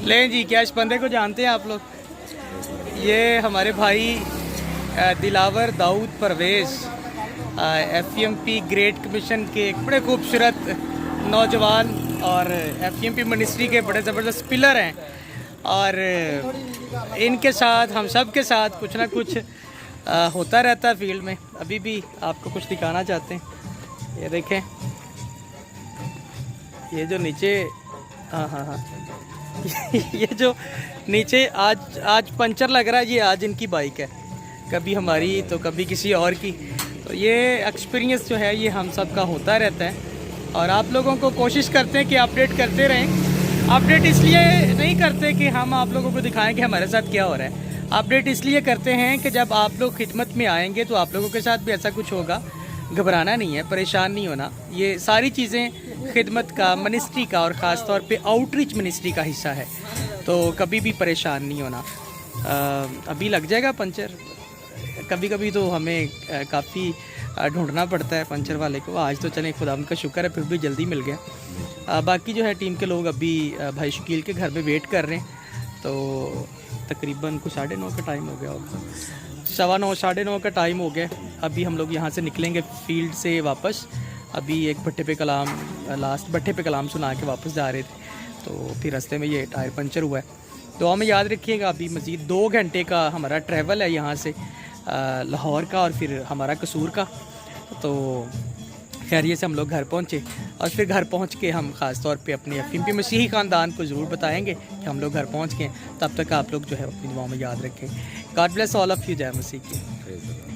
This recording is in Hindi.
लें जी, क्या इस बंदे को जानते हैं आप लोग? ये हमारे भाई Dilawar Dawood Parvez FEMP great commission के एक बड़े खूबसूरत नौजवान और FEMP मिनिस्ट्री के बड़े ज़बरदस्त पिलर हैं। और इनके साथ हम सब के साथ कुछ ना कुछ होता रहता है फील्ड में। अभी भी आपको कुछ दिखाना चाहते हैं, ये देखें, ये जो नीचे, हाँ ये जो नीचे आज पंचर लग रहा है, ये आज इनकी बाइक है, कभी हमारी तो कभी किसी और की। तो ये एक्सपीरियंस जो है ये हम सब का होता रहता है और आप लोगों को कोशिश करते हैं कि अपडेट करते रहें। अपडेट इसलिए नहीं करते कि हम आप लोगों को दिखाएं कि हमारे साथ क्या हो रहा है, अपडेट इसलिए करते हैं कि जब आप लोग खिदमत में आएंगे तो आप लोगों के साथ भी ऐसा कुछ होगा। घबराना नहीं है, परेशान नहीं होना। ये सारी चीज़ें खिदमत का, मिनिस्ट्री का और ख़ास तौर पे आउटरीच मिनिस्ट्री का हिस्सा है, तो कभी भी परेशान नहीं होना। अभी लग जाएगा पंचर, कभी कभी तो हमें काफ़ी ढूंढना पड़ता है पंचर वाले को। आज तो चलें, खुदा उनका शुक्र है, फिर भी जल्दी मिल गया। बाकी जो है टीम के लोग अभी भाई शकील के घर पे वेट कर रहे हैं। तो तकरीबन कुछ 9:30 का टाइम हो गया होगा, 9:15 9:30 का टाइम हो गया। अभी हम लोग यहाँ से निकलेंगे फील्ड से वापस। अभी एक भट्टे पे कलाम, लास्ट भट्टे पे कलाम सुना के वापस जा रहे थे, तो फिर रास्ते में ये टायर पंचर हुआ है। तो हमें याद रखिएगा, अभी मज़ीद 2 घंटे का हमारा ट्रैवल है यहाँ से लाहौर का और फिर हमारा कसूर का। तो खैरियत से हम लोग घर पहुँचे और फिर घर पहुँच के हम ख़ास तौर पे अपने FEMP मसीही ख़ानदान को ज़रूर बताएंगे कि हम लोग घर पहुँच गए। तब तक आप लोग जो है अपनी दुआओं में याद रखें। God bless all of you. जय मसीह की।